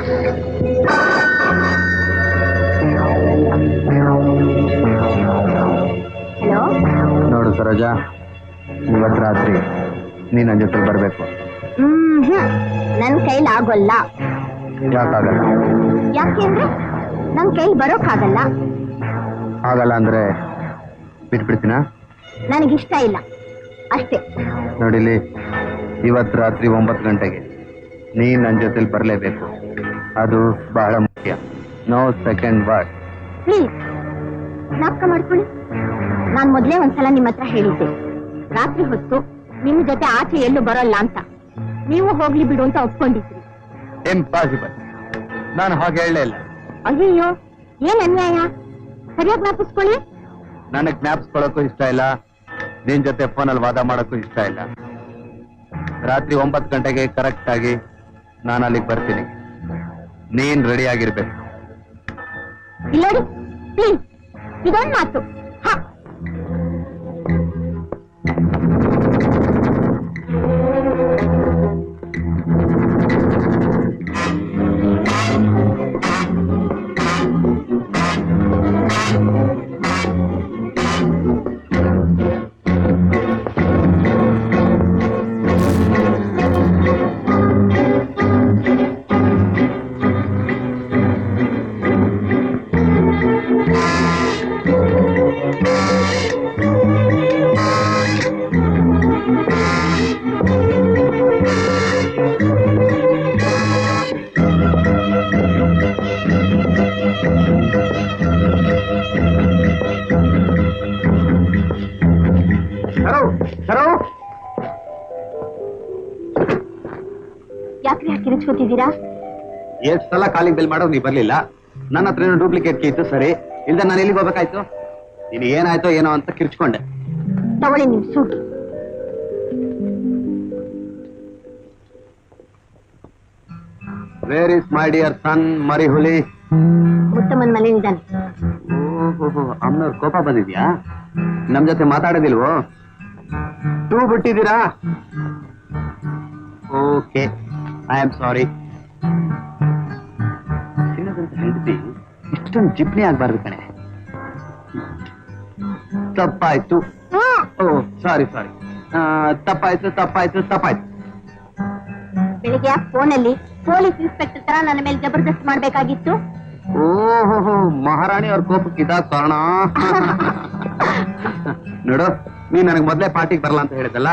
Hello ನೋಡು ಸರೋಜಾ, ಇವತ್ತು ರಾತ್ರಿ ನೀನ್ ನನ್ನ ಜೊತೆ ಬರ್ಬೇಕು. ನನ್ ಕೈಲಿ ಆಗೋಲ್ಲ. ಯಾಕಾಗಲ್ಲ? ಯಾಕೆಂದ್ರೆ ನನ್ ಕೈಲಿ ಬರೋಕ್ಕಾಗಲ್ಲ. ಆಗಲ್ಲ ಅಂದ್ರೆ ಬಿಟ್ಬಿಡ್ತೀನ? ನನಗಿಷ್ಟ ಇಲ್ಲ ಅಷ್ಟೇ. ನೋಡಿಲಿ, ಇವತ್ತು ರಾತ್ರಿ 9 ಗಂಟೆಗೆ ನೀನ್ ನನ್ನ ಜೊತೆಲಿ ಬರಲೇಬೇಕು. ಅದು ಬಹಳ ಮುಖ್ಯ. No second word. ಪ್ಲೀಸ್ ಜ್ಞಾಪಕ ಮಾಡ್ಕೊಳ್ಳಿ. ನಾನ್ ಮೊದ್ಲೇ ಒಂದ್ಸಲ ನಿಮ್ಮ ಹತ್ರ ಹೇಳಿದ್ದೆ, ರಾತ್ರಿ ಹೊತ್ತು ನಿಮ್ ಜೊತೆ ಆಚೆ ಎಲ್ಲೂ ಬರೋಲ್ಲ ಅಂತ. ನೀವು ಹೋಗ್ಲಿ ಬಿಡು ಅಂತ ಒಪ್ಕೊಂಡಿದ್ರಿ. ಇಂಪಾಸಿಬಲ್. ನಾನು ಹಾಗೆ ಹೇಳಲೇ ಇಲ್ಲ. ಅಯ್ಯಯ್ಯೋ, ಏನ್ ಅನ್ಯಾಯ. ಸರಿಯಾಗಿ ಜ್ಞಾಪಿಸ್ಕೊಳ್ಳಿ. ನನಗ್ ಜ್ಞಾಪಿಸ್ಕೊಳ್ಳೋಕ್ಕೂ ಇಷ್ಟ ಇಲ್ಲ, ನಿನ್ ಜೊತೆ ಫೋನಲ್ಲಿ ವಾದ ಮಾಡೋಕ್ಕೂ ಇಷ್ಟ ಇಲ್ಲ. ರಾತ್ರಿ 9 ಗಂಟೆಗೆ ಕರೆಕ್ಟ್ ಆಗಿ ನಾನು ಅಲ್ಲಿಗೆ ಬರ್ತೀನಿ. ನೀನ್ ರೆಡಿ ಆಗಿರ್ಬೇಕು. ಇಲ್ಲೋಡಿ ಪ್ಲೀಸ್, ಇದೊಂದು ಮಾತು. ಯಾಕ್ರಿ ಕಿರಿಚ್ಕೋತಿದ್ದೀರಾ? ಎಷ್ಟು ಸಲ ಕಾಲಿಂಗ್ ಬಿಲ್ ಮಾಡೋ ನೀ ಬರ್ಲಿಲ್ಲ. ನನ್ನ ಹತ್ರ ಏನೋ ಡೂಪ್ಲಿಕೇಟ್ ಕೀ ಇತ್ತು, ಸರಿ ಇಲ್ದ ನಾನು ಎಲ್ಲಿಗೆ ಹೋಗ್ಬೇಕಾಯ್ತು? ನೀನು ಏನಾಯ್ತೋ ಏನೋ ಅಂತ ಕಿರ್ಚ್ಕೊಂಡೆ. ತಗೊಳ್ಳಿ ನಿಮ್ suit. Where is my dear son ಮರಿ ಹುಲಿ? ಮುತ್ತಮ್ಮನ ಮನೆ ಇದ್ದಾನೆ. ಅಮ್ಮನವ್ರ ಕೋಪ ಬಂದಿದ್ಯಾ? ನಮ್ ಜೊತೆ ಮಾತಾಡೋದಿಲ್ವೋ? ಟೂ ಬಿಟ್ಟಿದ್ದೀರಾ? Okay, I am sorry. ಸಿಣದಂತ ಹೆಂಡತಿ ಇಷ್ಟೊಂದು ಜಿಪ್ನಿ ಆಗ್ಬಾರ್ದು ಕಣೆ. ತಪ್ಪಾಯ್ತು. ಓ ಸಾರಿ ಸಾರಿ, ತಪ್ಪಾಯ್ತು ತಪ್ಪಾಯ್ತು ತಪ್ಪಾಯ್ತು. ಬೆಳಿಗ್ಗೆ ಫೋನಲ್ಲಿ ಪೊಲೀಸ್ ಇನ್ಸ್ಪೆಕ್ಟರ್ ತರ ನನ್ನ ಮೇಲೆ ಜಬರ್ದಸ್ತ್ ಮಾಡ್ಬೇಕಾಗಿತ್ತು. ಓಹೋ, ಮಹಾರಾಣಿ ಅವ್ರ ಕೋಪಕ್ಕೆ ಇದ ಕಾರಣ. ನೋಡು, ನೀನ್ ನನಗೆ ಮೊದ್ಲೇ ಪಾರ್ಟಿಗೆ ಬರಲ್ಲ ಅಂತ ಹೇಳಿದಲ್ಲ,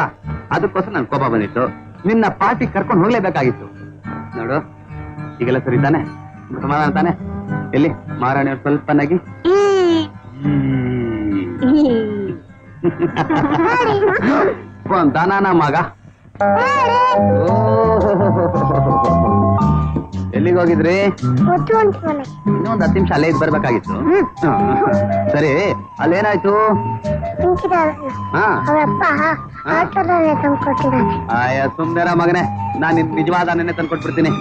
ಅದಕ್ಕೋಸ್ಕರ ನನ್ ಕೋಪ ಬಂದಿತ್ತು. ನಿನ್ನ ಪಾರ್ಟಿ ಕರ್ಕೊಂಡು ಹೋಗ್ಲೇಬೇಕಾಗಿತ್ತು. ನೋಡು, ಈಗೆಲ್ಲ ಸರಿ ತಾನೆ? ಸಮಾಧಾನ ತಾನೆ? ಎಲ್ಲಿ ಮಹಾರಾಣಿ ಅವ್ರು ಸ್ವಲ್ಪನಾಗಿ ದಾನ ಮಗ. ಎಲ್ಲಿಗೆ ಹೋಗಿದ್ರಿ? ಇನ್ನೊಂದು 10 ನಿಮಿಷ ಅಲ್ಲೇ ಇದ್ ಬರ್ಬೇಕಾಗಿತ್ತು. ಸರಿ, ಅಲ್ಲೇನಾಯ್ತು? ಆಯ ಸುಮ್ನೆರ ಮಗನೇ, ನಾನು ನಿಜವಾದ ನೆನೆ ತಂದ್ಕೊಟ್ಬಿಡ್ತೀನಿ.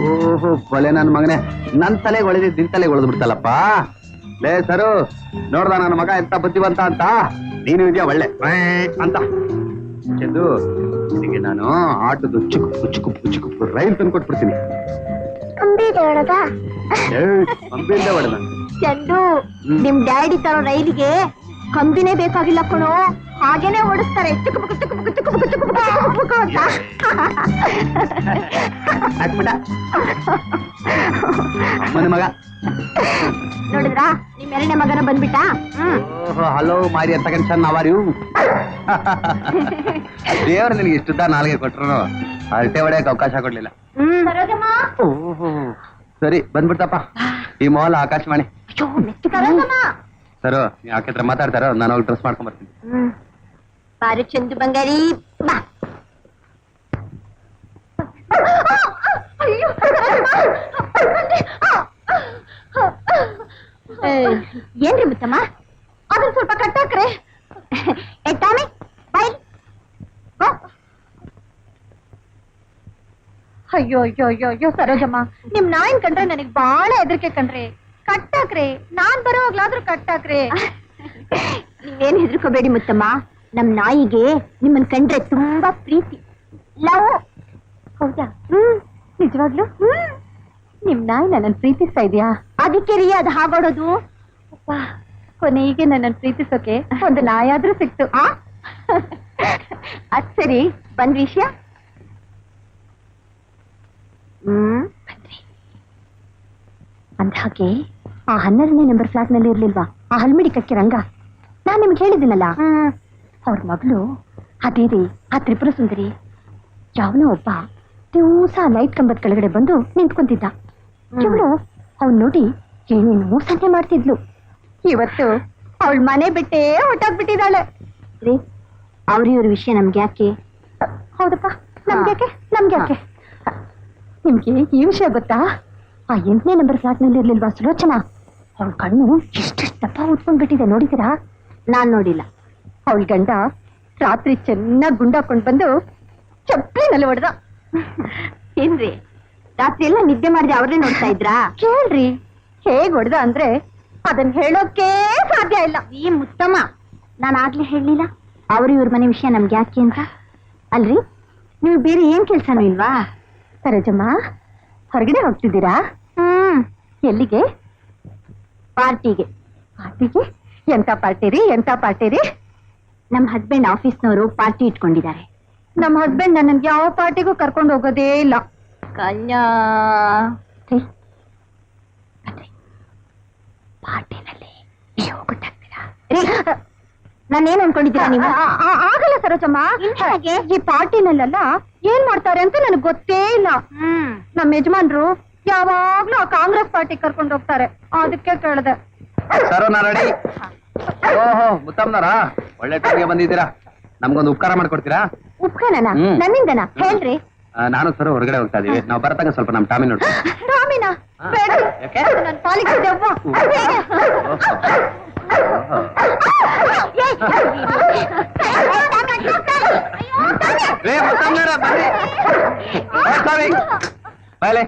ಓಹೋ ಬಲೆ ನನ್ ಮಗನೇ, ನನ್ ತಲೆಗೆ ಹೊಳೆದಿದ್ದು ನಿನ್ ತಲೆಗೆ ಹೊಳೆದ್ ಬಿಡ್ತಲ್ಲಪ್ಪ. ಲೇ ಸರು, ನೋಡ್ದ ನನ್ನ ಮಗ ಎಂತ ಬುದ್ಧಿವಂತ ಅಂತ. ನೀನು ಇದೆಯಾ ಒಳ್ಳೆ ಅಂತ ಚೆಂದು. ನಿನಗೆ ನಾನು ಆಟದ ಚುಕ್ಕು ರೈಲ್ ತಂದ್ಕೊಟ್ಬಿಡ್ತೀನಿ. ಹೊಡೆದ ಚಂದು, ನಿಮ್ ಡ್ಯಾಡಿ ತರೋ ರೈಲಿಗೆ ಕಂಬಿನೇ ಬೇಕಾಗಿಲ್ಲ ಕಣೋ, ಹಾಗೇನೆ ಓಡಿಸ್ತಾರೆ. ಅಮ್ಮನ ಮಗ ನೋಡಿದ್ರಾ, ನಿಮ್ 2ನೇ ಮಗನ ಬಂದ್ಬಿಟ್ಟ. ಹಲೋ ಮಾರಿ ಅಂತ ಕನ್ಸನ್ ಅವಾರು. ದೇವ್ರು ನಿನಗೆ ಇಷ್ಟುದ್ದ ನಾಲ್ಗೆ ಕೊಟ್ರು, ಅಳತೆ ಹೊಡೆಯಕ್ಕೆ ಅವಕಾಶ ಕೊಡ್ಲಿಲ್ಲ. ಸರಿ ಬಂದ್ಬಿಡ್ತಪ್ಪ, ಈ ಮಾಲ್ ಆಕಾಶವಾಣಿ. ಸರ್, ನೀವು ಆಕೆ ಹತ್ರ ಮಾತಾಡ್ತಾರೋ, ನಾನು ಹೋಗಿ ಡ್ರೆಸ್ ಮಾಡ್ಕೊಂಡ್ ಬರ್ತೀನಿ. ಬಾರು ಚಂದು ಬಂಗಾರಿ, ಬಾ. ಏನ್ರಿ ಮುತ್ತಮ್ಮ, ಅದನ್ನ ಸ್ವಲ್ಪ ಕಟ್ಟಾಕ್ರೆ. ಎಟ್ಟಾಮಿ ಬಾಯ್. ಅಯ್ಯೋ ಅಯ್ಯೋ ಅಯ್ಯೋ ಅಯ್ಯೋ ಸರೋಜಮ್ಮ, ನಿಮ್ ನಾಯಿನ್ ಕಂಡ್ರೆ ನನಗ್ ಬಾಳ ಹೆದರಿಕೆ ಕಣ್ರಿ. ಕಟ್ಟಾಕ್ರೆ, ನಾನ್ ಬರೋವಾಗ್ಲಾದ್ರೂ ಕಟ್ಟಾಕ್ರೆ. ನೀವೇನ್ ಹೆದರ್ಕೋಬೇಡಿ ಮುತ್ತಮ್ಮ, ನಮ್ ನಾಯಿಗೆ ನಿಮ್ಮನ್ ಕಂಡ್ರೆ ತುಂಬಾ ಪ್ರೀತಿ. ಲವ್. ಹೌದಾ? ನಿಜವಾಗ್ಲು? ನಿಮ್ ನಾಯಿ ನನ್ನನ್ನು ಪ್ರೀತಿಸ್ತಾ ಇದೆಯಾ? ಅದಕ್ಕೆ ರೀ ಅದು ಹಾಗಾಡೋದು. ಕೊನೆಗೆ ನನ್ನನ್ನು ಪ್ರೀತಿಸೋಕೆ ಒಂದು ನಾಯಾದ್ರೂ ಸಿಕ್ತು. ಅದ್ ಸರಿ, ಬಂದ್ ವಿಷಯ. ಬನ್ರಿ. ಅಂದ ಹಾಗೆ ಆ 12ನೇ ನಂಬರ್ ಫ್ಲಾಟ್ ನಲ್ಲಿ ಇರ್ಲಿಲ್ವಾ ಆ ಹಲ್ಮಿಡಿ ಕಕ್ಕೆ ರಂಗ? ನಾನ್ ನಿಮ್ಗೆ ಹೇಳಿದ್ದೀನಲ್ಲ, ಅವ್ರ ಮಗಳು ಅದೇ ರೀ ಆ ತ್ರಿಪುರ ಸುಂದರಿ. ಯಾವನೋ ಒಬ್ಬ ದಿವಸ ಲೈಟ್ ಕಂಬದ ಕೆಳಗಡೆ ಬಂದು ನಿಂತ್ಕೊಂತಿದ್ದ. ಇವಳು ಅವ್ನ್ ನೋಡಿ ಏನೇನು ಸನ್ನೆ ಮಾಡ್ತಿದ್ಲು. ಇವತ್ತು ಅವಳ ಮನೆ ಬಿಟ್ಟೇ ಹೊಟ್ಟೋಗ್ಬಿಟ್ಟಿದ್ದಾಳೆ ರೀ. ಅವ್ರ ವಿಷಯ ನಮ್ಗೆ ಯಾಕೆ? ಹೌದಪ್ಪ, ನಮ್ಗ್ಯಾಕೆ ನಮ್ಗ್ಯಾಕೆ? ನಿಮ್ಗೆ ಈ ವಿಷಯ ಗೊತ್ತಾ? ಆ 8ನೇ ನಂಬರ್ ಫ್ಲಾಟ್ ನಲ್ಲಿ ಇರ್ಲಿಲ್ವಾ ಸುಲೋಚನಾ, ಅವಳ ಕಣ್ಣು ಎಷ್ಟೆಷ್ಟು ದಪ್ಪ ಉಟ್ಕೊಂಡ್ಬಿಟ್ಟಿದೆ, ನೋಡಿದಿರಾ? ನಾನ್ ನೋಡಿಲ್ಲ. ಅವಳ ಗಂಡ ರಾತ್ರಿ ಚೆನ್ನಾಗಿ ಗುಂಡಾಕೊಂಡ್ ಬಂದು ಚಪ್ಪಲಿನಲ್ಲಿ ಹೊಡೆದ. ಏನ್ರಿ ರಾತ್ರಿ ಎಲ್ಲ ನಿದ್ದೆ ಮಾಡಿದೆ ಅವ್ರೇ ನೋಡ್ತಾ ಇದ್ರಾ? ಕೇಳ್ರಿ, ಹೇಗ್ ಹೊಡೆದ ಅಂದ್ರೆ ಅದನ್ನ ಹೇಳೋಕೆ ಸಾಧ್ಯ ಇಲ್ಲ. ಈ ಮುತ್ತಮ್ಮ, ನಾನು ಆಗ್ಲೇ ಹೇಳಲಿಲ್ಲ ಇವ್ರ ಮನೆ ವಿಷಯ ನಮ್ಗೆ ಯಾಕೆ ಅಂತ? ಅಲ್ರಿ, ನೀವು ಬೇರೆ ಏನ್ ಕೆಲ್ಸನೂ ಇಲ್ವಾ? ಸರೋಜಮ್ಮ, ಹೊರಗಡೆ ಹೋಗ್ತಿದ್ದೀರಾ? ಎಲ್ಲಿಗೆ? ಪಾರ್ಟಿಗೆ. ಪಾರ್ಟಿಗೆ? ಎಂತ ಪಾರ್ಟಿ ರೀ? ಎಂತ ಪಾರ್ಟಿ ರೀ? ನಮ್ ಹಸ್ಬೆಂಡ್ ಆಫೀಸ್ನವರು ಪಾರ್ಟಿ ಇಟ್ಕೊಂಡಿದ್ದಾರೆ. ನಮ್ಮ ಹಸ್ಬೆಂಡ್ ನನ್ನನ್ನು ಯಾವ ಪಾರ್ಟಿಗೂ ಕರ್ಕೊಂಡು ಹೋಗೋದೇ ಇಲ್ಲ. ಕನ್ಯಾ ಪಾರ್ಟಿನಲ್ಲಿ ನೀವು ಗೊತ್ತಾಗ್ತೀರಾ? ನಾನೇನ್ ಅನ್ಕೊಂಡಿದ್ದೀರಾ ನೀವು? ಆಗಲ್ಲ ಸರೋಜಮ್ಮ, ಈ ಪಾರ್ಟಿನಲ್ಲೆಲ್ಲ ಏನ್ ಮಾಡ್ತಾರೆ ಅಂತ ನನಗೆ ಗೊತ್ತೇ ಇಲ್ಲ. ನಮ್ಮ ಯಜಮಾನ್ರು ಯಾವಾಗ್ಲೂ ಆ ಕಾಂಗ್ರೆಸ್ ಪಾರ್ಟಿ ಕರ್ಕೊಂಡು ಹೋಗ್ತಾರೆ, ಅದಕ್ಕೆ ಕೇಳಿದೆ. ಸರ್ ನಾ ರೆಡಿ. ಓಹೋ ಮುತ್ತಮ್ಮನವರಾ, ಒಳ್ಳೆ ಟೈಮ್ಗೆ ಬಂದಿದ್ದೀರಾ. ನಮ್ಗೊಂದು ಉಪಕಾರ ಮಾಡ್ಕೊಡ್ತೀರಾ? ಉಪ್ಕಾರನ ನನ್ನಿಂದನಾ? ಹೇಳ್ರಿ. ನಾನು ಸರ್ ಹೊರಗಡೆ ಹೋಗ್ತಾ ಇದೀವಿ, ನಾವು ಬರತಾಗ ಸ್ವಲ್ಪ ನಮ್ ಟಾಮಿ ನೋಡಿ. ರಾಮಿನ ಬೇಡ, ನನ್ನ ಪಾಲಿಗೆ ದೆವ್ವ. ಬಾಯ್ಲೆ.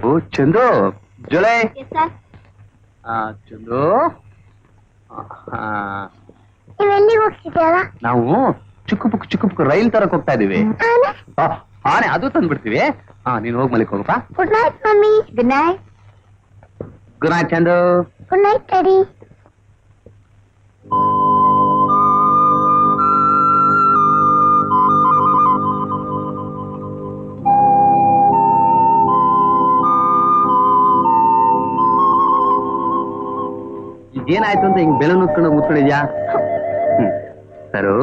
ಓ ಚಂದು, ಜುಲೈ. ಚಂದು, ನೀವೆಲ್ಲಿಗೆ ಹೋಗ್ತಿದ್ದೀರಾ? ನಾವು ಚಿಕ್ಕ ಪುಕ್ಕ ರೈಲ್ ತರಕ್ ಹೋಗ್ತಾ ಇದೀವಿ. ಆನೆ ಅದು ತಂದ್ಬಿಡ್ತೀವಿ. ನೀನ್ ಹೋಗಿ ಮಲಿಕ್ ಹೋಗಪ್ಪ. Good night mummy. Good night. Good night Chandu. Good night daddy. ಏನಾಯ್ತು ಅಂತ ಹಿಂಗ್ ಬೆಲೆ ನುತ್ಕೊಂಡು ಕೂತ್ಕೊಂಡಿದ್ಯಾ? ಸರು,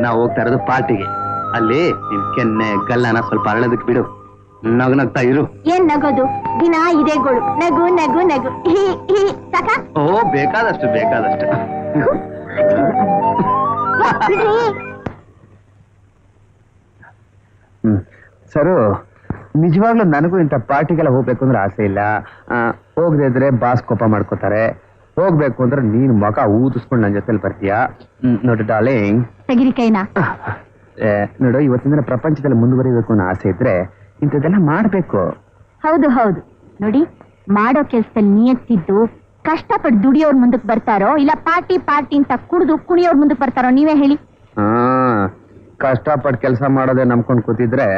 ನಾವು ಹೋಗ್ತಾ ಇರೋದು ಪಾರ್ಟಿಗೆ. ಅಲ್ಲಿ ನಿನ್ ಕೆನ್ನೆ ಗಲ್ಲನ ಸ್ವಲ್ಪ ಅರಳೋದಕ್ಕೆ ಬಿಡು, ನಗ್ತಾ ಇರು. ಏನ್ ನಗೋದು? ದಿನ ಇದೇ ಗೋಳು, ನಗು ನಗು ನಗು. ಸಾಕ? ಓ ಬೇಕಾದಷ್ಟು. ಸರು, ನಿಜವಾಗ್ಲೂ ನನಗೂ ಇಂಥ ಪಾರ್ಟಿಗೆಲ್ಲ ಹೋಗ್ಬೇಕು ಅಂದ್ರೆ ಆಸೆ ಇಲ್ಲ. ಹೋಗದೆ ಇದ್ರೆ ಬಾಸ್ ಕೋಪ ಮಾಡ್ಕೋತಾರೆ. ಹೋಗ್ಬೇಕು ಅಂದ್ರೆ ನೀನ್ ಮಗ ಊದಿಸ್ಕೊಂಡು ನನ್ ಜೊತೆಲಿ ಬರ್ತೀಯಾ? ನೋಡಿ ಡಾರ್ಲಿಂಗ್, ತೆಗಿರಿ ಕೈನ. ನೋಡು, ಇವತ್ತಿನ ದಿನ ಪ್ರಪಂಚದಲ್ಲಿ ಮುಂದುವರಿಬೇಕು ಅನ್ನೋ ಆಸೆ ಇದ್ರೆ ಇಂಥದ್ದೆಲ್ಲ ಮಾಡ್ಬೇಕು. ಹೌದು ಹೌದು. ನೋಡಿ, ಮಾಡೋ ಕೆಲ್ಸದಲ್ಲಿ ನಿಯತ್ತಿದ್ದು ಕಷ್ಟಪಟ್ಟು ದುಡಿಯೋರ್ ಮುಂದಕ್ಕೆ ಬರ್ತಾರೋ, ಇಲ್ಲ ಪಾರ್ಟಿ ಅಂತ ಕುಡಿದು ಕುಣಿಯೋರ್ ಮುಂದಕ್ಕೆ ಬರ್ತಾರೋ? ನೀವೇ ಹೇಳಿ. ಕಷ್ಟಪಟ್ಟು ಕೆಲಸ ಮಾಡೋದೇ ನಂಬ್ಕೊಂಡು ಕೂತಿದ್ರೆ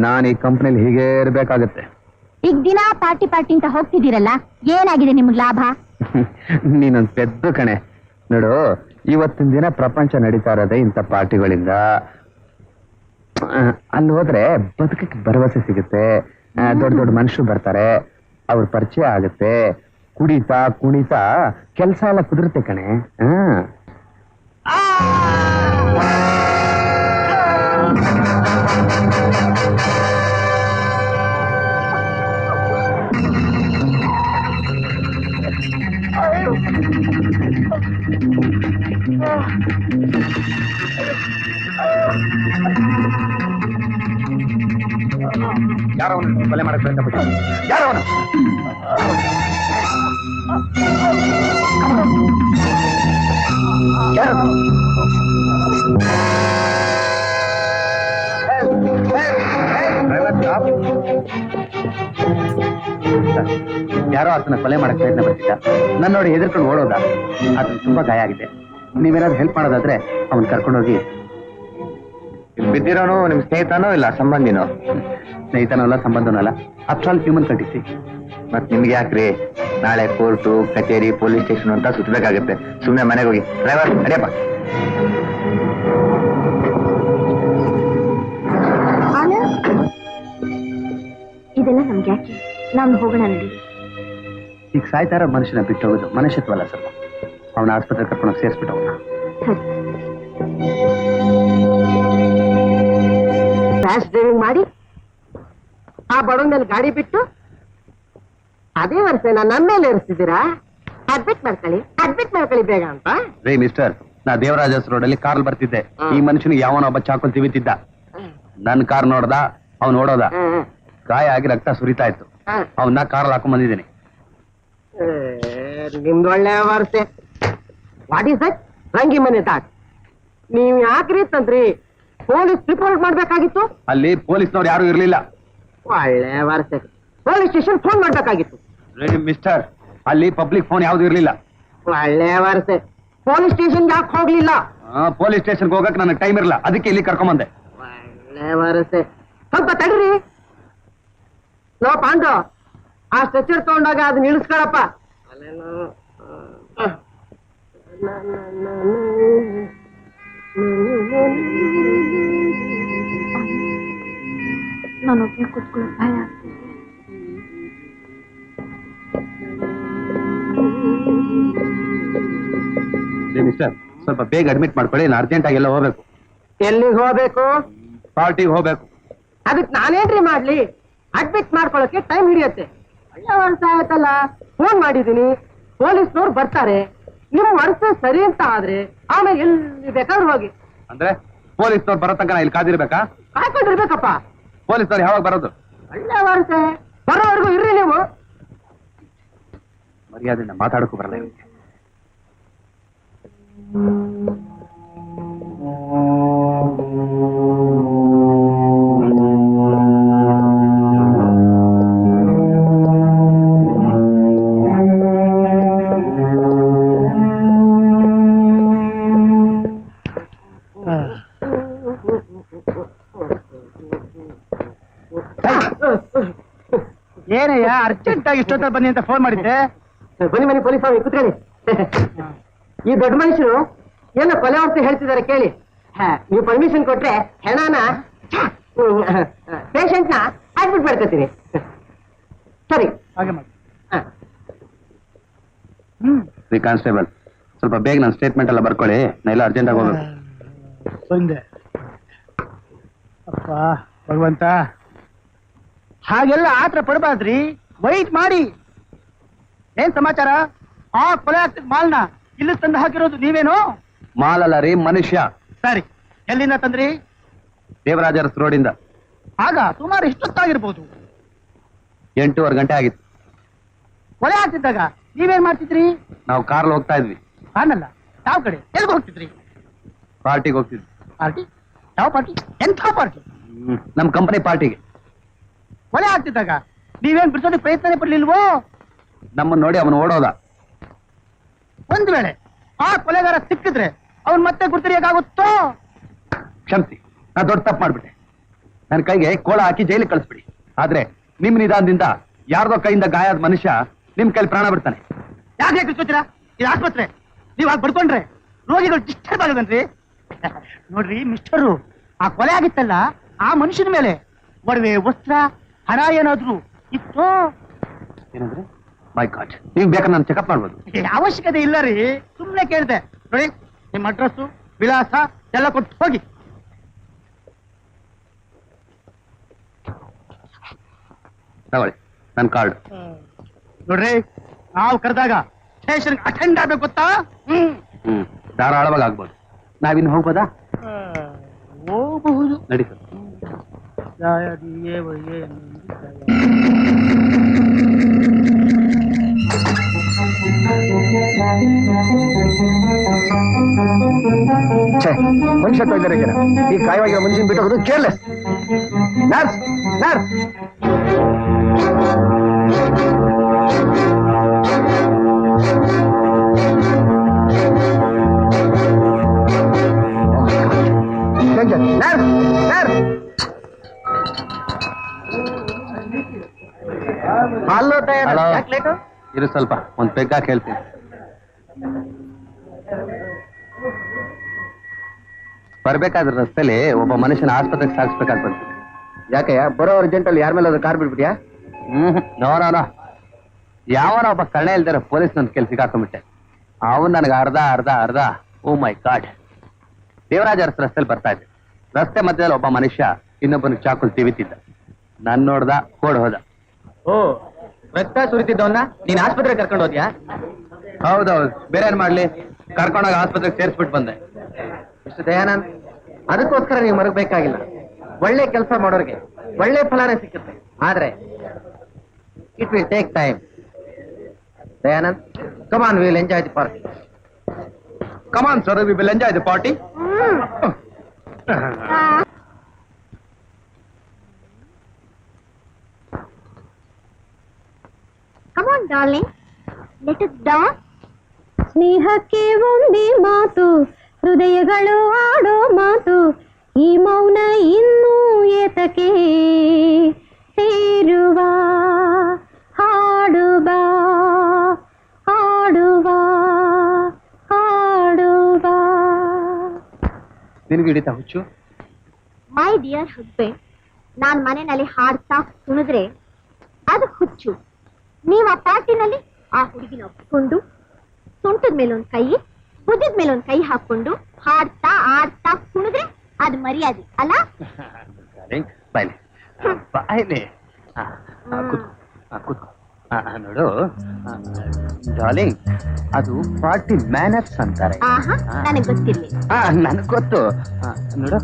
ನಾನು ಈ ಕಂಪ್ನಿಲಿ ಹೀಗೆ ಇರ್ಬೇಕಾಗತ್ತೆ. ಈಗ ದಿನ ಪಾರ್ಟಿ ಅಂತ ಹೋಗ್ತಿದ್ದೀರಲ್ಲ, ಏನಾಗಿದೆ ನಿಮ್ಗೆ ಲಾಭ? ನೀನೊಂದ್ ಪೆದ್ದು ಕಣೆ. ನೋಡು, ಇವತ್ತಿನ ದಿನ ಪ್ರಪಂಚ ನಡೀತಾ ಇರೋದೇ ಇಂಥ ಪಾರ್ಟಿಗಳಿಂದ. ಅಲ್ಲಿ ಹೋದ್ರೆ ಬದುಕಕ್ಕೆ ಭರವಸೆ ಸಿಗುತ್ತೆ. ದೊಡ್ಡ ಮನುಷ್ಯರು ಬರ್ತಾರೆ, ಅವ್ರ ಪರಿಚಯ ಆಗುತ್ತೆ. ಕುಣಿತಾ ಕೆಲಸ ಎಲ್ಲ ಕುದುರುತ್ತೆ ಕಣೆ. ಯಾರವನು ಕೊಲೆ ಮಾಡಕ್ ಪ್ರಯತ್ನ ಪಟ್ಟ? ಯಾರವನು? ಯಾರೋ ಆತನ ಕೊಲೆ ಮಾಡಕ್ ಪ್ರಯತ್ನ ಪಡ್ತಿದ್ದ. ನನ್ನ ನೋಡಿ ಹೆದರ್ಕೊಂಡು ಓಡೋದ. ಆತನ ತುಂಬಾ ಗಾಯ ಆಗಿದೆ. ನೀವೇನಾದ್ರು ಹೆಲ್ಪ್ ಮಾಡೋದಾದ್ರೆ ಅವನ್ ಕರ್ಕೊಂಡೋಗಿ. ಇಲ್ಲಿ ಬಿದ್ದಿರೋನು ನಿಮ್ ಸ್ನೇಹಿತನೋ ಇಲ್ಲ ಸಂಬಂಧಿನೋ? ಸ್ನೇಹಿತನೂ ಅಲ್ಲ, ಸಂಬಂಧನೂ ಅಲ್ಲ. ಆಫ್ಟರ್ ಆಲ್ ಹ್ಯೂಮನ್ ಕಂಟಿಸಿ. ಮತ್ ನಿಮ್ಗೆ ಯಾಕ್ರಿ ನಾಳೆ ಕೋರ್ಟು ಕಚೇರಿ ಪೊಲೀಸ್ ಸ್ಟೇಷನ್ ಅಂತ ಸುತ್ತಬೇಕಾಗತ್ತೆ. ಸುಮ್ನೆ ಮನೆಗೆ ಹೋಗಿ. ಡ್ರೈವರ್ ಅಡಿಯಪ್ಪ. ಇದೆಲ್ಲ ನಮ್ಗೆ ಯಾಕೆ? ನಾನು ಹೋಗೋಣ ನಡಿ. ಈಗ ಸಾಯ್ತಾರ ಮನುಷ್ಯನ ಬಿಟ್ಟು ಹೋಗೋದು ಮನುಷ್ಯತ್ವ ಅಲ್ಲ ಸ್ವಲ್ಪ. ಅವನ ಆಸ್ಪತ್ರೆ ಕರ್ಕೊಂಡು ಸೇರಿಸ್ಬಿಟ್ಟು ಹೋಗೋಣ. ರ್ಯಾಶ್ ಡ್ರೈವಿಂಗ್ ಮಾಡಿ ಆ ಬಡವನ ಮೇಲೆ ಗಾಡಿ ಬಿಟ್ಟು ಅದೇ ವರ್ಷನ ನನ್ನ ಮೇಲೆ ಇರಿಸ್ತಿದ್ದೀರಾ? ಅಡ್ಮಿಟ್ ಮಾಡ್ಕೊಳ್ಳಿ ಬೇಗ ಅಂತ. ರೇ ಮಿಸ್ಟರ್, ನಾ ದೇವರಾಜಸ್ ರೋಡ್ ಅಲ್ಲಿ ಕಾರ್ ಬರ್ತಿದ್ದೆ. ಈ ಮನುಷ್ಯನಿಗೆ ಯಾವನೊಬ್ಬ ಚಾಕು ತಿವಿತಿದ್ದ. ನನ್ ಕಾರ್ ನೋಡ್ದ, ಅವ್ನು ಓಡೋದ. ಗಾಯ ಆಗಿ ರಕ್ತ ಸುರಿತಾ ಇತ್ತು. ಅವನ್ನ ಕಾರಲ್ಲಿ ಹಾಕೊಂಡ್ ಬಂದಿದ್ದೀನಿ. ನಿಮ್ದು ಒಳ್ಳೆ ವರ್ಷೆ. What is that? ರಂಗಿ ಮನೆ ದಾಟ್ ನೀವ್ ಯಾಕ್ರಿ ತಂದ್ರಿ? ಪೊಲೀಸ್ ರಿಪೋರ್ಟ್ ಮಾಡ್ಬೇಕಾಗಿತ್ತು. ಅಲ್ಲಿ ಪೊಲೀಸ್ನವ್ರು ಯಾರು ಇರ್ಲಿಲ್ಲ. ಒಳ್ಳೆ ವರ್ಷೆ. ಪೊಲೀಸ್ ಸ್ಟೇಷನ್ ಫೋನ್ ಮಾಡ್ಬೇಕಾಗಿತ್ತು. ಮಿಸ್ಟರ್, ಅಲ್ಲಿ ಪಬ್ಲಿಕ್ ಫೋನ್ ಯಾವ್ದು ಇರ್ಲಿಲ್ಲ. ಒಳ್ಳೆ ವರ್ಷೆ. ಪೊಲೀಸ್ ಸ್ಟೇಷನ್ ಯಾಕೆ ಹೋಗ್ಲಿಲ್ಲ? ಪೊಲೀಸ್ ಸ್ಟೇಷನ್ಗೆ ಹೋಗಕ್ ನನಗೆ ಟೈಮ್ ಇರಲ್ಲ, ಅದಕ್ಕೆ ಇಲ್ಲಿ ಕರ್ಕೊಂಬಂದೆ. ಒಳ್ಳೆ ವರ್ಷೆ. ಸ್ವಲ್ಪ ತಡ್ರಿ. ಲೋ ಪಾಂಡು, ಆ ಸ್ಟ್ರೆಚರ್ ತಗೊಂಡಾಗ ಅದನ್ನ ಇಳಿಸ್ಕೊಳಪ್ಪ. ನಾನು ಒಬ್ಬನೇ ಕೂತ್ಕೊಳ್ಳೋ ಭಯ ಆಗ್ತಿದೆ. ಮಿಸ್ಟರ್, ಸ್ವಲ್ಪ ಬೇಗ ಅಡ್ಮಿಟ್ ಮಾಡ್ಕೊಳ್ಳಿ. ನಾನು ಅರ್ಜೆಂಟ್ ಆಗಿ ಎಲ್ಲ ಹೋಗ್ಬೇಕು. ಎಲ್ಲಿಗೆ ಹೋಗ್ಬೇಕು? ಪಾರ್ಟಿಗೆ ಹೋಗ್ಬೇಕು. ಅದಕ್ಕೆ ನಾನೇನ್ರಿ ಮಾಡ್ಲಿ? ಅಡ್ಮಿಟ್ ಮಾಡ್ಕೊಳಕ್ಕೆ ಟೈಮ್ ಹಿಡಿಯತ್ತೆ. ಒಳ್ಳೆ ವರ್ಷ ಆಯ್ತಲ್ಲ. ಫೋನ್ ಮಾಡಿದೀನಿ, ಪೊಲೀಸ್ನವ್ರು ಬರ್ತಾರೆ. ನಿಮ್ ವರ್ಷ ಸರಿ ಅಂತ ಆದ್ರೆ ಆಮೇಲೆ ಎಲ್ಲಿ ಬೇಕಾದ್ರೂ ಹೋಗಿ. ಅಂದ್ರೆ ಪೊಲೀಸ್ನವ್ರು ಬರೋ ತನಕ ನಾ ಇಲ್ಲಿ ಕಾದಿರ್ಬೇಕಾ? ಕಾಯ್ಕೊಂಡಿರ್ಬೇಕಪ್ಪ. ಪೊಲೀಸ್ನವ್ರು ಯಾವಾಗ ಬರೋದು? ಒಳ್ಳೆ ವರ್ಷ ಬರೋವರೆಗೂ ಇರ್ರಿ ನೀವು. ಮರ್ಯಾದೆಯಿಂದ ಮಾತಾಡಕ್ಕೂ ಬರಲ್ಲ ಇವ್ರಿಗೆ. ಏನಯ್ಯ ಅರ್ಜೆಂಟ್ ಆಗಿ ಇಷ್ಟೊತ್ತ ಬನ್ನಿ ಅಂತ ಫೋನ್ ಮಾಡಿದ್ದೆ. ಬನ್ನಿ ಪೊಲೀಸ್ ಅವ್ರಿಗೆ ಕುತ್ಕೊಳ್ಳಿ. ಈ ದೊಡ್ಡ ಮನುಷ್ಯರು ಏನೋ ಕೊಲೆ ಹೊರತು ಹೇಳ್ತಿದ್ದಾರೆ ಕೇಳಿ. ನೀವು ಪರ್ಮಿಷನ್ ಕೊಟ್ರೆ ಹೆಣನ ಪೇಷಂಟ್ ನ ಅಡ್ಮಿಟ್ ಮಾಡ್ಕೊತೀನಿ. ಸರಿ, ಹಾಗೆ ಮಾಡಿ. ಶ್ರೀ ಕಾನ್ಸ್ಟೇಬಲ್, ಸ್ವಲ್ಪ ಬೇಗ ನನ್ನ ಸ್ಟೇಟ್ಮೆಂಟ್ ಎಲ್ಲ ಬರ್ಕೊಳ್ಳಿ. ನಾ ಎಲ್ಲ ಅರ್ಜೆಂಟ್ ಆಗಿ ಹೋಗ್ಬೇಕು. ಬಂದೆ. ಅಪ್ಪ ಭಗವಂತ, ಹಾಗೆಲ್ಲ ಆತರ ಪಡಬಾರ್ದ್ರಿ. ವೈಟ್ ಮಾಡಿ. ಏನ್ ಸಮಾಚಾರ? ಆ ಕೊಲೆ ಆಗ್ತಿದ್ ಮಾಲ್ನ ಇಲ್ಲಿ ತಂದು ಹಾಕಿರೋದು ನೀವೇನು? ಮಾಲಲ್ಲ ರೀ, ಮನುಷ್ಯ. ಸರಿ, ಎಲ್ಲಿಂದ ತಂದ್ರಿ? ದೇವರಾಜರಸ್ ರೋಡಿಂದ. ಆಗ ಸುಮಾರು ಇಷ್ಟೊತ್ತಾಗಿರ್ಬೋದು. 8:15 ಗಂಟೆ ಆಗಿತ್ತು. ಕೊಲೆ ಆಗ್ತಿದ್ದಾಗ ನೀವೇನ್ ಮಾಡ್ತಿದ್ರಿ? ನಾವು ಕಾರ್ಲ್ ಹೋಗ್ತಾ ಇದ್ವಿ. ಕಾಣಲ್ಲ. ಯಾವ ಕಡೆ ಎಲ್ಗೆ ಹೋಗ್ತಿದ್ರಿ? ಪಾರ್ಟಿಗೆ ಹೋಗ್ತಿದ್ವಿ. ಪಾರ್ಟಿ? ಯಾವ ಪಾರ್ಟಿ? ಎಂಥ ಪಾರ್ಟಿ? ನಮ್ ಕಂಪನಿ ಪಾರ್ಟಿಗೆ. ಕೊಲೆ ಆಗ್ತಿದ್ದಾಗ ನೀವೇನ್ ಬಿಡಿಸೋದಕ್ಕೆ ಪ್ರಯತ್ನನೇ ಪಡ್ಲಿಲ್ವೋ? ನಮ್ಮನ್ನ ನೋಡಿ ಅವನು ಓಡೋದ. ಒಂದ್ ವೇಳೆ ಆ ಕೊಲೆಗಾರ ಸಿಕ್ಕಿದ್ರೆ ಅವನ್ ಮತ್ತೆ ಗುರ್ತಿರಿಯಕ್ಕಾಗುತ್ತೋ? ಕ್ಷಮಿಸಿ, ನಾ ದೊಡ್ಡ ತಪ್ಪು ಮಾಡ್ಬಿಟ್ಟೆ. ನನ್ನ ಕೈಗೆ ಕೋಳ ಹಾಕಿ ಜೈಲಿಗೆ ಕಳಿಸ್ಬಿಡಿ. ಆದ್ರೆ ನಿಮ್ ನಿಧಾನದಿಂದ ಯಾರ್ದೋ ಕೈಯಿಂದ ಗಾಯಾದ ಮನುಷ್ಯ ನಿಮ್ ಕೈಲಿ ಪ್ರಾಣ ಬಿಡ್ತಾನೆ. ಯಾಕೆ ಕಳ್ಸ್ಕೊತೀರಾ? ಇದು ಆಸ್ಪತ್ರೆ. ನೀವ್ ಹಾಗೆ ಬಡ್ಕೊಂಡ್ರೆ ರೋಗಿಗಳು ಡಿಸ್ಟರ್ಬ್ ಆಗದನ್ರಿ. ನೋಡ್ರಿ ಮಿಸ್ಟರು, ಆ ಕೊಲೆ ಆಗಿತ್ತಲ್ಲ, ಆ ಮನುಷ್ಯನ ಮೇಲೆ ಒಡವೆ, ವಸ್ತ್ರ, ಹಣ ಏನಾದ್ರು ಇತ್ತು? ಏನಂದ್ರೆ? ಮೈ ಗಾಡ್, ನೀವ್ ಬೇಕಾದ್ರೆ ನಾನು ಚೆಕಪ್ ಮಾಡ್ಬೋದು. ಅವಶ್ಯಕತೆ ಇಲ್ಲ ರೀ, ಸುಮ್ನೆ ಕೇಳಿದೆ. ನೋಡಿ, ನಿಮ್ಮ ಅಡ್ರೆಸ್, ವಿಳಾಸ ಎಲ್ಲ ಕೊಟ್ಟು ಹೋಗಿ. ತಗೊಳ್ಳಿ ನನ್ನ ಕಾರ್ಡ್. ನೋಡ್ರಿ, ನಾವು ಕರೆದಾಗ ಸ್ಟೇಷನ್ ಅಟೆಂಡ್ ಆಗ್ಬೇಕು ಗೊತ್ತಾ? ಧಾರಾಳವಾಗಿ ಆಗ್ಬೋದು. ನಾವಿನ್ನು ಹೋಗ್ಬೋದಾ? ಹೋಗಬಹುದು. ನಡಿ ಸರ್. ಮನುಷ್ಯತ್ವ ಇದ್ದಾರೆ ಜನ. ಈ ಕಾಯವಾಗಿರೋ ಮನುಷ್ಯನ ಬಿಟ್ಟು ಹೋಗೋದು careless. Nurse, nurse. Hello Hello. ಯಾಕೆ ಲೇಟು? ಇರು ಸ್ವಲ್ಪ ಒಂದ್ ಪೆಗ್ಗ ಕೇಳ್ತೀನಿ. ಬರ್ಬೇಕಾದ್ರೆ ರಸ್ತೆಲಿ ಒಬ್ಬ ಮನುಷ್ಯನ ಆಸ್ಪತ್ರೆಗೆ ಸಾಗಿಸ್ಬೇಕಾದ್ ಬಂತು. ಯಾಕಯ್ಯ ಬರೋ ಅರ್ಜೆಂಟಲ್ಲಿ ಯಾರ ಮೇಲೆ ಕಾರ್ ಬಿಡ್ಬಿಟ್ಯಾ? ನೋ ಯಾವನ ಒಬ್ಬ ಕರ್ಣೆ ಇಲ್ದಾರೆ ಪೊಲೀಸ್ ನನ್ನ ಕೆಲ್ ಸಿಗಾಕೊಂಡ್ಬಿಟ್ಟೆ. ಅವನು ನನಗೆ ಅರ್ಧ ಓ ಮೈ ಗಾಡ್. ದೇವರಾಜ ಅರಸ್ ರಸ್ತೆಲಿ ಬರ್ತಾ ಇದ್ದೆ. ರಸ್ತೆ ಮಧ್ಯದಲ್ಲಿ ಒಬ್ಬ ಮನುಷ್ಯ ಇನ್ನೊಬ್ಬನಿಗೆ ಚಾಕುಲ್ ತಿವಿತಿದ್ದ. ನನ್ ನೋಡ್ದ ಓಡ್ ಹೋದ. ಓ ರಕ್ತ ಸುರಿತಿದ್ದವನ್ನ ನೀನ್ ಆಸ್ಪತ್ರೆಗೆ ಕರ್ಕೊಂಡು ಹೋದ್ಯಾ? ಹೌದೌದು, ಬೇರೆ ಏನ್ ಮಾಡ್ಲಿ, ಕರ್ಕೊಂಡೋಗಿ ಆಸ್ಪತ್ರೆಗೆ ಸೇರಿಸ್ಬಿಟ್ಟು ಬಂದೆ. ಮಿಸ್ಟರ್ ದಯಾನಂದ್, ಅದಕ್ಕೋಸ್ಕರ ನೀವು ಮರಗಬೇಕಾಗಿಲ್ಲ. ಒಳ್ಳೆ ಕೆಲಸ ಮಾಡೋರಿಗೆ ಒಳ್ಳೆ ಫಲನೇ ಸಿಕ್ಕುತ್ತೆ. ಆದ್ರೆ it will take time. Dayanand, come on, will enjoy the party. Come on, sir, we will enjoy the party. Come on, darling. Let us dance. ಸ್ನೇಹಕ್ಕೆ ಒಂದೇ ಮಾತು, ಹೃದಯಗಳು ಆಡೋ ಮಾತು, ಈ ಮೌನ ಇನ್ನೂ ಏತಕ್ಕೆ ಸೇರುವ ಹಾಡುವ ಹಾಡುವ ಹಾಡುವ. ನಿನ್ಗೆ ಹಿಡಿತಾ ಹುಚ್ಚು? ಮೈ ಡಿಯರ್ ಹಸ್ಬೆಂಡ್, ನಾನ್ ಮನೆಯಲ್ಲಿ ಹಾಡ್ತಾ ಕುಣಿದ್ರೆ ಅದು ಹುಚ್ಚು. ನೀವು ಆ ಪಾರ್ಟಿನಲ್ಲಿ ಆ ಹುಡುಗಿನ ಒಪ್ಕೊಂಡು ಸೊಂಟದ ಮೇಲೊಂದ್ ಕೈ, ಭುಜದ ಮೇಲೊಂದ್ ಕೈ ಹಾಕೊಂಡು ಹಾಡ್ತಾ ಆಡ್ತಾ ಕುಣಿದ್ರೆ ಅದು ಮರ್ಯಾದೆ ಅಲ್ಲ? ಬಾಯ್ಲಿ ಬಾಯ್ಲಿ ಕೂತ್ಕೋ. ನೋಡು ಡಾರ್ಲಿಂಗ್, ಅದು ಪಾರ್ಟಿ ಮ್ಯಾನರ್ಸ್ ಅಂತಾರೆ. ಆಹಾ, ನನಗ್ ಗೊತ್ತಿರ್ಲಿ. ನನಗ್ ಗೊತ್ತು. ನೋಡು,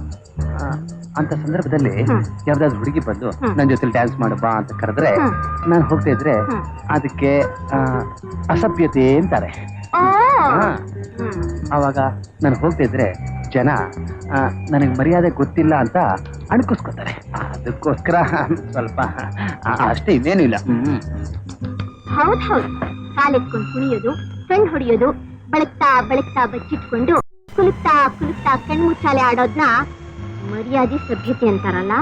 ಅಂತ ಸಂದರ್ಭದಲ್ಲಿ ಯಾವ್ದಾದ್ರು ಹುಡುಗಿ ಬಂದು ನನ್ ಜೊತೆ ಡ್ಯಾನ್ಸ್ ಮಾಡು ಬಾ ಅಂತ ಕರೆದ್ರೆ ನಾನು ಹೋಗ್ತಾ ಇದ್ರೆ ಅದಕ್ಕೆ ಅಸಭ್ಯತೆ ಅಂತಾರೆ. ಅವಾಗ ನಾನು ಹೋಗ್ತಾ ಇದ್ರೆ ಜನ ನನಗೆ ಮರ್ಯಾದೆ ಗೊತ್ತಿಲ್ಲ ಅಂತ ಅಣ್ಕಿಸ್ಕೊತಾರೆ. ಅದಕ್ಕೋಸ್ಕರ ಸ್ವಲ್ಪ ಅಷ್ಟೇ, ಇನ್ನೇನು ಇಲ್ಲ. ಹೌದ್ ಹೌದು, ಕಾಲೆತ್ಕೊಂಡು ಕುಣಿಯೋದು, ಕಣ್ ಹೊಡಿಯೋದು, ಬೆಳಗ್ತಾ ಬಚ್ಚಿಟ್ಕೊಂಡು ಕುಲುಕ್ತಾ ಕಣ್ಮುಚ್ಚಾಲೆ ಆಡೋದ್ನ ಮರ್ಯಾದೆ ಸಭ್ಯತೆ ಅಂತಾರಲ್ಲ.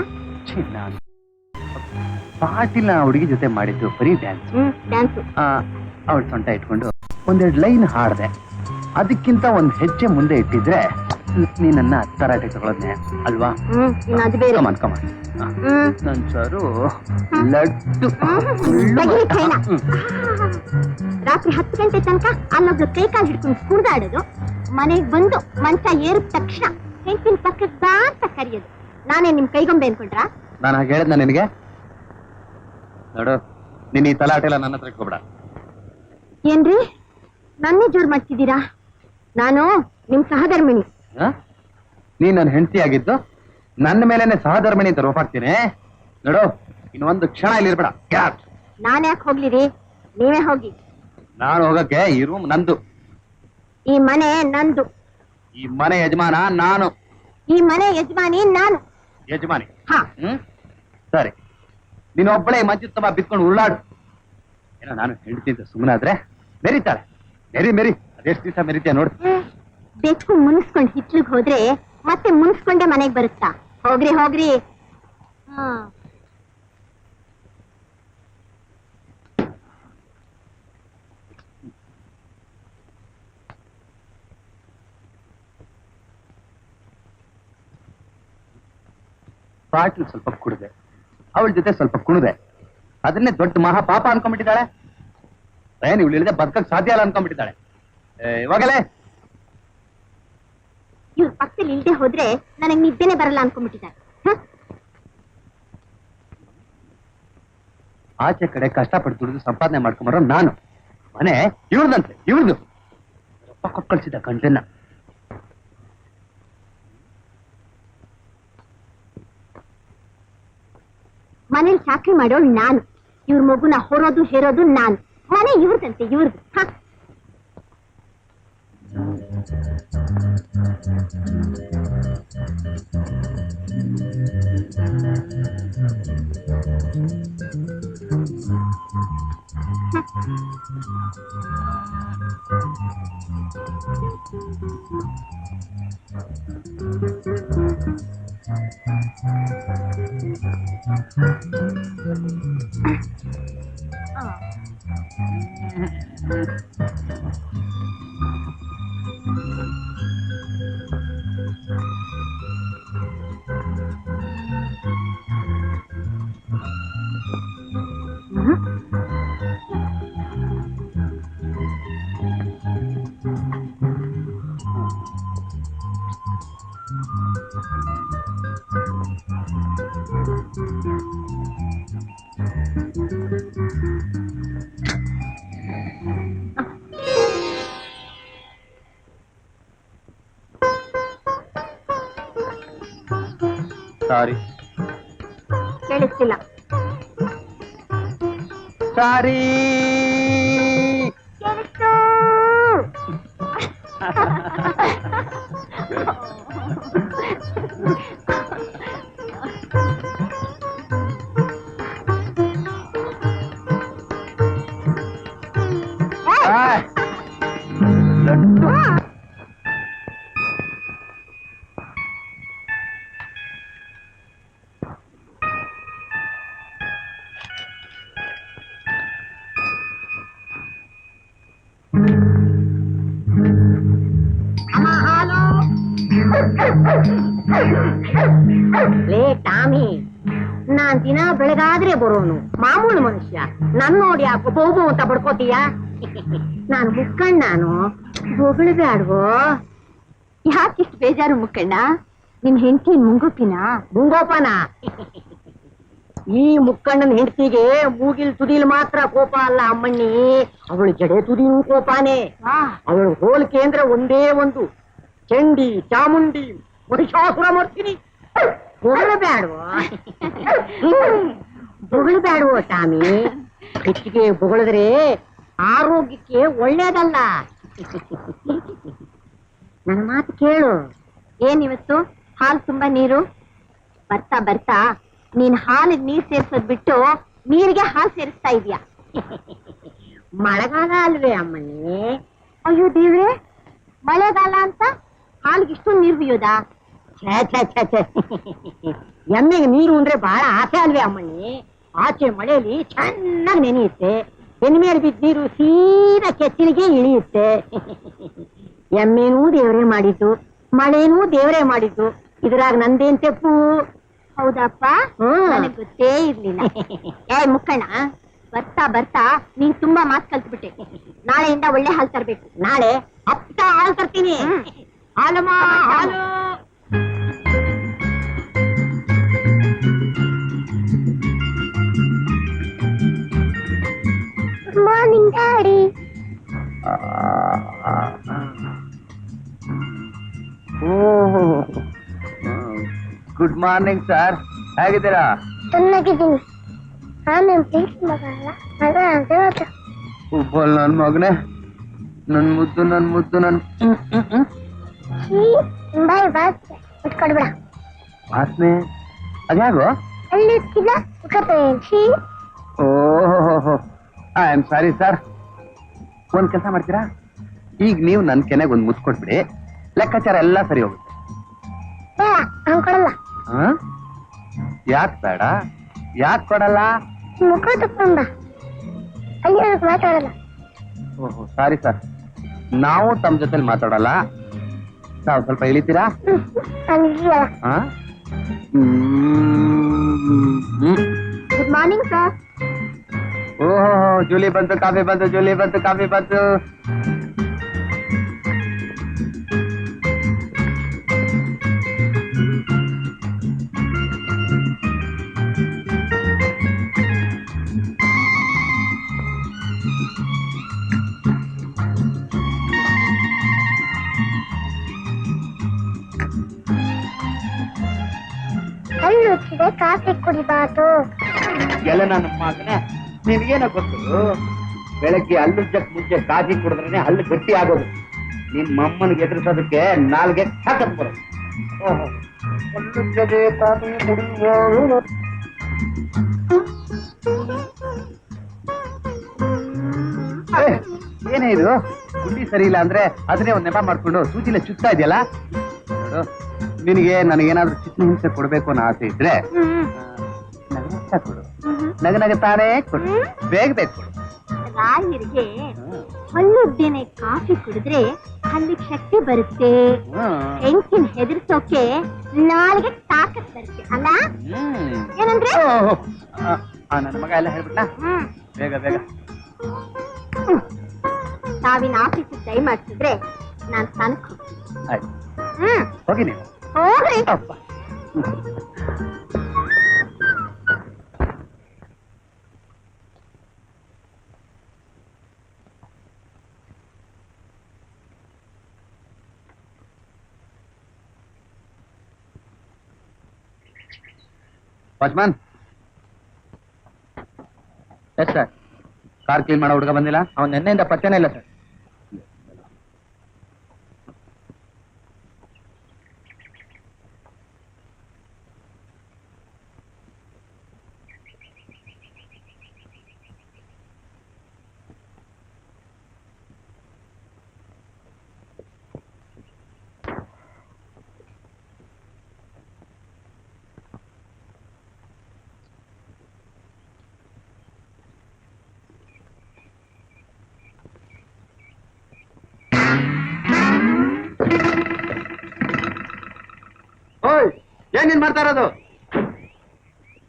ಪಾಟಿಲ್ ಹುಡುಗಿ ಜೊತೆ ಮಾಡಿದ್ದು ಬರೀ ಡ್ಯಾನ್ಸ್. ಡ್ಯಾನ್ಸು. ಅವಳು ಸೊಂಟ ಇಟ್ಕೊಂಡು ಒಂದೆರಡು ಲೈನ್ ಹಾಡ್ದೆ. ಅದಕ್ಕಿಂತ ಒಂದ್ ಹೆಜ್ಜೆ ಮುಂದೆ ಇಟ್ಟಿದ್ರೆ ನೀನನ್ನ ತರಾಟೆ ತಗೊಳದ್ನೆ ಅಲ್ವಾ? ಅದು ಬೇರೆ. ಕಮಾನ್ ನನ್ ಸರು ಲಡ್ಡು. ತೆಗೀರಿ ಕೈನ. ರಾತ್ರಿ 10 ಗಂಟೆ ತನಕ ಅಲ್ಲೊಬ್ಳು ಕೈ ಕಾಲು ಹಿಡ್ಕೊಂಡು ಕುಡ್ದಾಡೋದು, ಮನೆಗ್ ಬಂದು ಮಂಚ ಏರಿದ ತಕ್ಷಣ ಹೆಂಡತಿನ ಪಕ್ಕಕ್ಕೆ ಬಾ ಅಂತ ಕರೆಯೋದು. ನಾನೇ ನಿಮ್ ಕೈಗೊಂಬೆ ಅನ್ಕೊಂಡ್ರಾ? ನಾನು ಹಾಗೆ ಹೇಳಿದ್ನ ನಿನಗೆ? ನೋಡು, ನೀನ್ ಈ ತಲಾಟೆ ಎಲ್ಲ ನನ್ನ ಹತ್ರ ಇಟ್ಕೊಬೇಡ. ಏನ್ರಿ ನನ್ನೇ ಜೋರ್ ಮಾಡ್ತಿದ್ದೀರಾ? ನಾನು ನಿಮ್ ಸಹಧರ್ಮಿಣಿ. ನೀನ್ ನನ್ನ ಹೆಂಡತಿ ಆಗಿದ್ದು ನನ್ನ ಮೇಲೇನೆ ಸಹಧರ್ಮಿಣಿ ಅಂತ ರೋಪಾಗ್ತೀನಿ. ನೋಡು, ಇನ್ನೊಂದು ಕ್ಷಣ ಇಲ್ಲಿ ಇರ್ಬೇಡ. ನಾನ್ ಯಾಕೆ ಹೋಗ್ಲಿರಿ, ನೀವೇ ಹೋಗಿ. ನಾನು ಹೋಗಕ್ಕೆ ಈ ರೂಮ್ ನಂದು, ಈ ಮನೆ ನಂದು, ಈ ಮನೆ ಯಜಮಾನ ನಾನು, ಈ ಮನೆ ಯಜಮಾನಿ ನಾನು. ಯಜಮಾನಿ? ಹಾ. ಸರಿ, ನೀನೊಬ್ಬಳೇ ಮಂಚದ ತುಂಬ ಬಿತ್ಕೊಂಡು ಉರುಳಾಡು. ಏನೋ ನಾನು ಹೆಂಡತಿ ಅಂತ ಸುಮ್ಮನಾದ್ರೆ ಮೆರಿತಾಳೆ. ಮೆರಿ ಅದೆಷ್ಟು ದಿವಸ ಮೆರಿತೀಯ ನೋಡು. ಬೆಕ್ಕು ಮುನ್ಸ್ಕೊಂಡ್ ಹಿತ್ಲಿಗ್ ಹೋದ್ರೆ ಮತ್ತೆ ಮುನ್ಸ್ಕೊಂಡೆ ಮನೆಗ್ ಬರುತ್ತಾ? ಹೋಗ್ರಿ. ಪಾಟೀಲ್ ಸ್ವಲ್ಪ ಕುಡಿದೆ, ಅವಳ ಜೊತೆ ಸ್ವಲ್ಪ ಕುಣಿದೆ, ಅದನ್ನೇ ದೊಡ್ಡ ಮಹಾ ಪಾಪ ಅನ್ಕೊಂಡ್ಬಿಟ್ಟಿದ್ದಾಳೆ. ಏನ್ ಇವಳು ಇಳಿದೆ ಬದುಕಕ್ ಸಾಧ್ಯ ಇಲ್ಲ ಅನ್ಕೊಂಡ್ಬಿಟ್ಟಿದ್ದಾಳೆ. ಇವಾಗಲೇ ಇವ್ರ ಪಕ್ಕದಲ್ಲಿ ಇಲ್ದೆ ಹೋದ್ರೆ ನನಗ್ ನಿದ್ದೆನೆ ಬರಲ್ಲ ಅನ್ಕೊಂಡ್ಬಿಟ್ಟಿದ್ದಾರೆ. ಆಚೆ ಕಡೆ ಕಷ್ಟಪಟ್ಟು ದುಡಿದು ಸಂಪಾದನೆ ಮಾಡ್ಕೊಂಬರೋ ನಾನು, ಮನೆ ಇವ್ರದಂತೆ, ಇವ್ರದು ರೊಕ್ಕ ಕೊಟ್ಟು ಕಳ್ಸಿದ್ದ ಗಂಟೆನ್ನ. ಮನೇಲಿ ಚಾಕ್ರಿ ಮಾಡೋಳು ನಾನು, ಇವ್ರ ಮಗುನ ಹೊರೋದು ಹೇರೋದು ನಾನು. ಮನೆ ಇವ್ರದಂತೆ, ಇವ್ರದು. ಸಾರಿ ಕೇಳಿಸ್ತಿಲ್ಲ. ಸಾರಿ. ಕೇಳಿಸ್ತು. ಲೇ ಟಾಮಿ, ನಾನ್ ದಿನ ಬೆಳಗಾದ್ರೆ ಬರೋನು ಮಾಮೂಲು ಮನುಷ್ಯ. ನನ್ ನೋಡಿ ಯಾಕೋ ಬೋಬು ಅಂತ ಬಡ್ಕೋತೀಯ? ನಾನು ಮುಕ್ಕಣ್ಣ, ನಾನು ಬೊಗಳ್ಬ್ಯಾಡ್ವೋ. ಯಾಕಿಷ್ಟು ಬೇಜಾರು ಮುಕ್ಕಣ್ಣ? ನಿನ್ ಹೆಂಡತಿ ಮುಂಗೋಪಿನ? ಮುಂಗೋಪನ? ಈ ಮುಕ್ಕಣ್ಣನ ಹೆಂಡತಿಗೆ ಮೂಗಿಲ್ ತುದಿಲ್ ಮಾತ್ರ ಕೋಪ ಅಲ್ಲ ಅಮ್ಮಣ್ಣಿ, ಅವಳು ಜಡೆ ತುದಿನೂ ಕೋಪಾನೇ. ಅವಳು ಹೋಲಿಕೆ ಅಂದ್ರೆ ಒಂದೇ ಒಂದು, ಚಂಡಿ, ಚಾಮುಂಡಿ, ಮಹಿಷಾಸುರ ಮರ್ತೀನಿ. ಬೊಗಳ್ಬ್ಯಾಡ್ವೋ, ಬೊಗಳ್ಬ್ಯಾಡ್ವೋ ಟಾಮಿ. ಹೆಚ್ಚಿಗೆ ಬೊಗಳಿದ್ರೆ ಆರೋಗ್ಯಕ್ಕೆ ಒಳ್ಳೇದಲ್ಲ. ನನ್ನ ಮಾತು ಕೇಳು. ಏನಿವತ್ತು ಹಾಲು ತುಂಬಾ ನೀರು? ಬರ್ತಾ ಬರ್ತಾ ನೀನ್ ಹಾಲಿಗೆ ನೀರ್ ಸೇರ್ಸೋದ್ ಬಿಟ್ಟು ನೀರಿಗೆ ಹಾಲು ಸೇರಿಸ್ತಾ ಇದೀಯ. ಮಳೆಗಾಲ ಅಲ್ವೇ ಅಮ್ಮಣ್ಣಿ? ಅಯ್ಯೋ ದೇವ್ರೆ, ಮಳೆಗಾಲ ಅಂತ ಹಾಲಿಗೆ ಇಷ್ಟೊಂದು ನೀರು ಬಿಯೋದಾ? ಎಮ್ಮೆಗೆ ನೀರು ಅಂದ್ರೆ ಬಹಳ ಆಸೆ ಅಲ್ವೇ ಅಮ್ಮಣ್ಣಿ? ಆಚೆ ಮಳೆಯಲ್ಲಿ ಚೆನ್ನಾಗಿ ನೆನೆಯುತ್ತೆ, ಮೇಲೆ ಬಿದ್ದ ನೀರು ಸೀದಾ ಕೆಚ್ಚಲಿಗೆ ಇಳಿಯುತ್ತೆ. ಎಮ್ಮೆನೂ ದೇವರೇ ಮಾಡಿದ್ದು, ಮಳೆನೂ ದೇವರೇ ಮಾಡಿದ್ದು, ಇದ್ರಾಗ ನಂದೇನ್ ತೆಪ್ಪು? ಹೌದಪ್ಪ, ನನಗೆ ಗೊತ್ತೇ ಇರ್ಲಿಲ್ಲ. ಏ ಮುಕ್ಕಣ್ಣ, ಬರ್ತಾ ಬರ್ತಾ ನೀನ್ ತುಂಬಾ ಮಾತು ಕಲ್ತ್ಬಿಟ್ಟೆ. ನಾಳೆಯಿಂದ ಒಳ್ಳೆ ಹಾಲು ತರ್ಬೇಕು. ನಾಳೆ ಅಪ್ಪ ಹಾಲು ತರ್ತೀನಿ. ಹಾಲಮ್ಮ ಹಾಲು. Good morning daddy. Good morning sir, ಹೇಗಿದ್ದೀರಾ? ಚೆನ್ನಾಗಿದ್ದೀನಿ. ನಾನು ಪ್ರೀತಿ ಮಗ ಅಲ್ಲ, ಮಗ ಅಂತ ಹೇಳ್ತ. ಫುಟ್ಬಾಲ್ ನನ್ ಮಗನೇ, ನನ್ ಮುದ್ದು ನನ್ ಮುದ್ದು ನನ್ ಬಾಯ್ ಬಾಯ್ ಕೊಡ್ಬೇಡ. ವಾಸನೆ ಅದ್ಯಾಗೋ ಅಲ್ಲಿ ಓಹೋ, ಐ ಆಮ್ ಸಾರಿ ಸರ್. ಒಂದ್ ಕೆಲಸ ಮಾಡ್ತೀರಾ? ಈಗ ನೀವು ನನ್ ಕೆನೆಗೆ ಒಂದ್ ಮುತ್ತು ಕೊಟ್ಬಿಡಿ, ಲೆಕ್ಕಾಚಾರ ಎಲ್ಲ ಸರಿ ಹೋಗುತ್ತೆ. ಕೊಡಲ್ಲ. ಯಾಕೆ ಬೇಡ? ಯಾಕೆ ಕೊಡಲ್ಲ? ಮುಖ ತಕೊಂಡ ಅಲ್ಲಿ ಮಾತಾಡಲ್ಲ. ಓಹೋ ಸಾರಿ ಸರ್, ನಾವು ತಮ್ಮ ಜೊತೆಲಿ ಮಾತಾಡಲ್ಲ. ತಾವು ಸ್ವಲ್ಪ ಇಳಿತೀರಾ? Good morning sir. ಓಹೋ, ಜೂಲಿ ಬಂತು, ಕಾಫಿ ಬಂತು, ಜೂಲಿ ಬಂತು, ಕಾಫಿ ಬಂತು. ಹಲ್ಲುಚ್ಚಿದೆ ಕಾಫಿ ಕುಡಿಬಾರ್ದು. ಎಲ್ಲ ನನ್ನ ಮಗನೇ, ನಿನ್ಗೇನ ಗೊತ್ತು? ಬೆಳಗ್ಗೆ ಹಲ್ಲುಜ್ಜಕ್ ಮುಂಚೆ ಕಾಫಿ ಕುಡಿದ್ರೆ ಹಲ್ಲು ಗಟ್ಟಿ ಆಗೋದು. ನಿಮ್ಮ ಅಮ್ಮನಿಗೆ ಎದುರಿಸೋದಕ್ಕೆ ನಾಲ್ಗೆ ಸಾಕತ್ ಬರೋದು. ಓಹೋ, ಹಲ್ಲುಜ್ಜದೆ ಕಾಫಿ ಕುಡಿಯುವ. ಏನೇ ಇದು? ಗುಂಡಿ ಸರಿ ಇಲ್ಲ ಅಂದ್ರೆ ಅದನ್ನೇ ಒಂದ್ ನೆಪ ಮಾಡ್ಕೊಂಡು ಸೂಚಿಲೆ ಚುತ್ತಾ ಇದೆಯಲ್ಲ. ನಿನಗೆ ನನಗೇನಾದ್ರೂ ಚಿಕ್ಕ ಹಿಂಸೆ ಕೊಡ್ಬೇಕು ಅನ್ನೋ ಆಸೆ ಇದ್ರೆ ನಗನಗ್ತಾ ಕೊಡು, ನಗನಗತಾನೇ ಕೊಡು, ಬೇಗ ಬೇಗ ಕೊಡು. ರಾಯರಿಗೆ ಹಲ್ಲುದ್ದೇನೆ ಕಾಫಿ ಕುಡಿದ್ರೆ ಹಲ್ಲಿಗೆ ಶಕ್ತಿ ಬರುತ್ತೆ, ಹೆಂಕಿನ ಹೆದರ್ಸೋಕೆ ನಾಳೆಗೆ ತಾಕತ್ ಬರುತ್ತೆ ಅಲ್ಲ ಏನಂದ್ರೆ? ನನ್ನ ಮಗ ಎಲ್ಲ ಹೇಳ್ಬಿಟ್ಟ, ಬೇಗ ಬೇಗ. ನಾವಿನ ಆಫೀಸಿಗೆ ಟೈ ಮಾಡ್ತಿದ್ರೆ ನಾನ್ ಸ್ನಾನಕ್ಕೆ ಹೋಗ್ತೀನಿ. ಆಯ್ತು, ಹೋಗಿ ನೀವು. ಹೋಗ್ರಿ. ಅಪ್ಪ. Watchman. Yes sir. Car clean ಮಾಡೋ ಹುಡುಗ ಬಂದಿಲ್ಲ? ಅವ್ನು ನಿನ್ನೆಯಿಂದ ಪತ್ತೆನೇ ಇಲ್ಲ ಸರ್. ಓಯ್, ಏನ್ ನೀನ್ ಮಾಡ್ತಾ ಇರೋದು?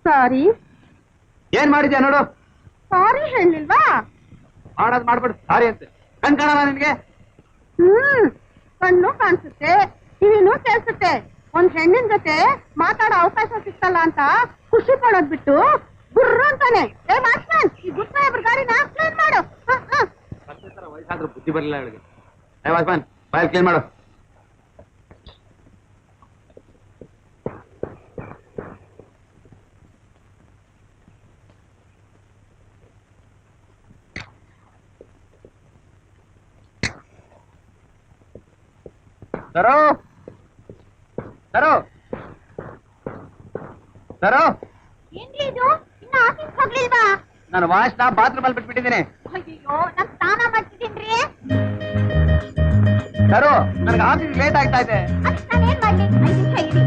ಸಾರಿ ಏನ್ ಮಾಡಿದ್ಯಾ ನೋಡು. ಸಾರಿ ಹೇಳಿಲ್ವಾ? ಮಾಡೋದ್ ಮಾಡ್ಬಿಡು, ಸಾರಿ ಅಂತ. ಕಣ್ ಕಾಣಲ್ಲ ನಿನ್ಗೆ? ಕಣ್ಣು ಕಾಣಿಸುತ್ತೆ, ಕಿವಿನೂ ಕೇಳಿಸುತ್ತೆ. ಒಂದ್ ಹೆಣ್ಣಿನ ಜೊತೆ ಮಾತಾಡೋ ಅವಕಾಶ ಸಿಕ್ಕಲ್ಲ ಅಂತ ಖುಷಿ ಪಡೋದ್ ಬಿಟ್ಟು ಗುರ್ರು ಅಂತಾನೆ. ಏ ವಾಚ್ಮನ್, ಈ ಗುಡ್ ಸಾಹೇಬ್ರ ಗಾಡಿನ ಕ್ಲೀನ್ ಮಾಡು. ವಯಸ್ಸಾದ್ರೂ ಬುದ್ಧಿ ಬರಲಿಲ್ಲ ಅವಳಿಗೆ. ಏ ವಾಚ್ಮನ್, ಬಾಯ್ ಕ್ಲೀನ್ ಮಾಡು. ಸರೋ ಸರೋ ಸರೋ, ಏನ್ರಿ ಇದು? ಇನ್ನ ಆಫೀಸ್ ಹೋಗ್ಲಿಲ್ವಾ? ನಾನು ವಾಚ್ನ ಬಾತ್ರೂಮ್ ಅಲ್ಲಿ ಬಿಟ್ಬಿಟ್ಟಿದ್ದೀನಿ. ಅಯ್ಯೋ, ನಾನ್ ಸ್ನಾನ ಮಾಡ್ತಿದ್ದೀನ್ರಿ. ಸರೋ, ನನಗೆ ಆಫೀಸ್ ಲೇಟ್ ಆಗ್ತಾ ಇದೆ. ಅದ್ ನಾನೇನ್ ಮಾಡ್ಲಿ? 5 ನಿಮಿಷ ಇರಿ.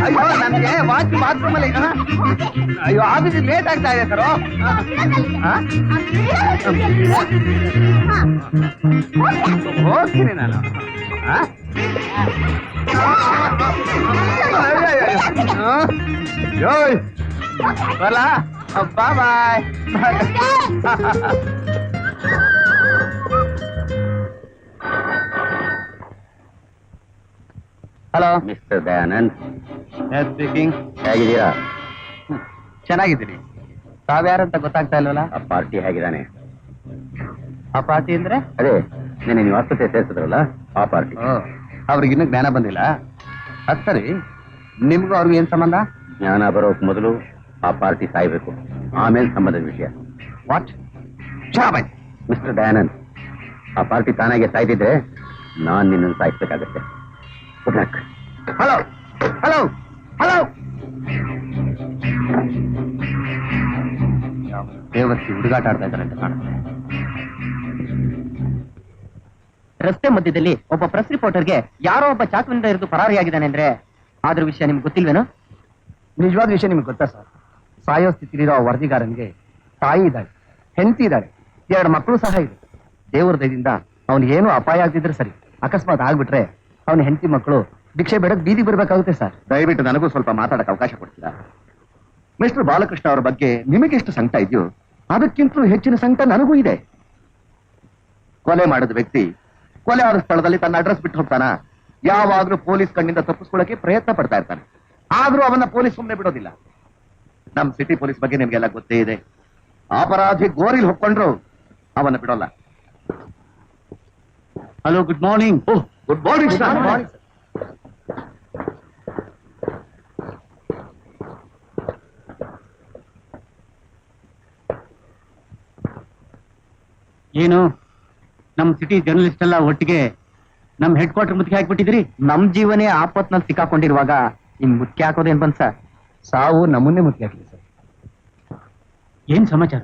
ಅಯ್ಯೋ, ನನಗೆ ವಾಚ್ ಬಾತ್ರೂಮ್ ಅಲ್ಲಿ. ಅಯ್ಯೋ, ಆಫೀಸ್ ಲೇಟ್ ಆಗ್ತಾ ಇದೆ ಸರೋ. ಹೋಗ್ತೀನಿ ನಾನು. ಬರಲ, bye. Hello mister Dayanand, speaking. ಹೇಗಿದ್ದೀರಾ? ಚೆನ್ನಾಗಿದ್ದೀನಿ. ತಾವ್ಯಾರಂತ ಗೊತ್ತಾಗ್ತಾ ಇಲ್ವಲ್ಲ? ಆ ಪಾರ್ಟಿ ಹೇಗಿದ್ದಾನೆ? ಆ ಪಾರ್ಟಿ ಅಂದ್ರೆ? ಅದೇ ನಿನ್ನೆ ನೀವು ಆಸ್ಪತ್ರೆ ಸೇರಿಸಿದ್ರಲ್ಲ, ಆ ಪಾರ್ಟಿ. ಅವ್ರಿಗಿನ್ನೂ ಜ್ಞಾನ ಬಂದಿಲ್ಲ. ಅದ್ ಸರಿ, ನಿಮ್ಗೂ ಅವ್ರಿಗೂ ಏನ್ ಸಂಬಂಧ? ಜ್ಞಾನ ಬರೋಕ್ ಮೊದಲು ಆ ಪಾರ್ಟಿ ಸಾಯ್ಬೇಕು, ಆಮೇಲೆ ಸಂಬಂಧದ ವಿಷಯ. ವಾಟ್? ಮಿಸ್ಟರ್ ದಯಾನಂದ್, ಆ ಪಾರ್ಟಿ ತಾನಾಗೆ ಸಾಯ್ತಿದ್ರೆ ನಾನ್ ನಿನ್ನನ್ನು ಸಾಯಿಸ್ಬೇಕಾಗತ್ತೆ. Good luck. Hello hello hello. ದೇವಸ್ಥಿ ಹುಡುಗಾಟ ಆಡ್ತಾ ಇದ್ದಾರೆ ಅಂತ ಕಾಣುತ್ತೆ. ರಸ್ತೆ ಮಧ್ಯದಲ್ಲಿ ಒಬ್ಬ ಪ್ರೆಸ್ ರಿಪೋರ್ಟರ್ಗೆ ಯಾರೋ ಒಬ್ಬ ಚಾಕುವಿನಿಂದ ಹಿಡಿದು ಪರಾರಿಯಾಗಿದ್ದಾನೆ ಅಂದ್ರೆ ಅದ್ರ ವಿಷಯ ನಿಮ್ಗೆ ಗೊತ್ತಿಲ್ವೇನೋ? ನಿಜವಾದ ವಿಷಯ ನಿಮ್ಗೆ ಗೊತ್ತಾ ಸರ್? ಸಾಯೋ ಸ್ಥಿತಿಲಿರೋ ಆ ವರದಿಗಾರನಿಗೆ ತಾಯಿ ಇದ್ದಾಳೆ, ಹೆಂಡತಿ ಇದ್ದಾಳೆ, 2 ಮಕ್ಕಳು ಸಹ ಇದೆ. ದೇವರ ದಯದಿಂದ ಅವನಿಗೇನು ಅಪಾಯ ಆಗ್ತಿದ್ರೆ ಸರಿ, ಅಕಸ್ಮಾತ್ ಆಗ್ಬಿಟ್ರೆ ಅವನ ಹೆಂಡತಿ ಮಕ್ಕಳು ಭಿಕ್ಷೆ ಬೇಡಕ್ ಬೀದಿ ಬರ್ಬೇಕಾಗುತ್ತೆ ಸರ್. ದಯವಿಟ್ಟು ನನಗೂ ಸ್ವಲ್ಪ ಮಾತಾಡಕ್ಕೆ ಅವಕಾಶ ಕೊಡ್ತೀರಾ? ಮಿಸ್ಟರ್ ಬಾಲಕೃಷ್ಣ ಅವರ ಬಗ್ಗೆ ನಿಮಗೆ ಎಷ್ಟು ಸಂಕಟ ಇದೆಯೋ ಅದಕ್ಕಿಂತಲೂ ಹೆಚ್ಚಿನ ಸಂಕಟ ನನಗೂ ಇದೆ. ಕೊಲೆ ಮಾಡಿದ ವ್ಯಕ್ತಿ ಕೊಲೆ ಆದ ಸ್ಥಳದಲ್ಲಿ ತನ್ನ ಅಡ್ರೆಸ್ ಬಿಟ್ಟು ಹೋಗ್ತಾನ? ಯಾವಾಗ್ಲೂ ಪೊಲೀಸ್ ಕಣ್ಣಿಂದ ತಪ್ಪಿಸ್ಕೊಳ್ಳೋಕೆ ಪ್ರಯತ್ನ ಪಡ್ತಾ ಇರ್ತಾನೆ. ಆದ್ರೂ ಅವನ್ನ ಪೊಲೀಸ್ ಸುಮ್ಮನೆ ಬಿಡೋದಿಲ್ಲ. ನಮ್ ಸಿಟಿ ಪೊಲೀಸ್ ಬಗ್ಗೆ ನಿಮ್ಗೆಲ್ಲ ಗೊತ್ತೇ ಇದೆ. ಅಪರಾಧಿ ಗೋರಿಲ್ ಹೊಕ್ಕೊಂಡ್ರು ಅವನ್ನ ಬಿಡೋಲ್ಲ. Hello, good morning. Oh, good morning sir. ಏನು ನಮ್ ಸಿಟಿ ಜರ್ನಲಿಸ್ಟ್ ಎಲ್ಲ ಒಟ್ಟಿಗೆ ನಮ್ ಹೆಡ್ ಕ್ವಾರ್ಟರ್ ಮುತ್ತಿಗೆ ಹಾಕ್ಬಿಟ್ಟಿದ್ರಿ? ನಮ್ ಜೀವನೇ ಆಪತ್ನಲ್ಲಿ ಸಿಕ್ಕಾಕೊಂಡಿರುವಾಗ ಇನ್ ಮುಖ್ಯ ಹಾಕೋದೇನ್ ಬಂದ್ ಸರ್? ಸಾವು ನಮ್ಮನ್ನೇ ಮುಖ್ಯ ಹಾಕಿದೆ ಸರ್. ಏನ್ ಸಮಾಚಾರ?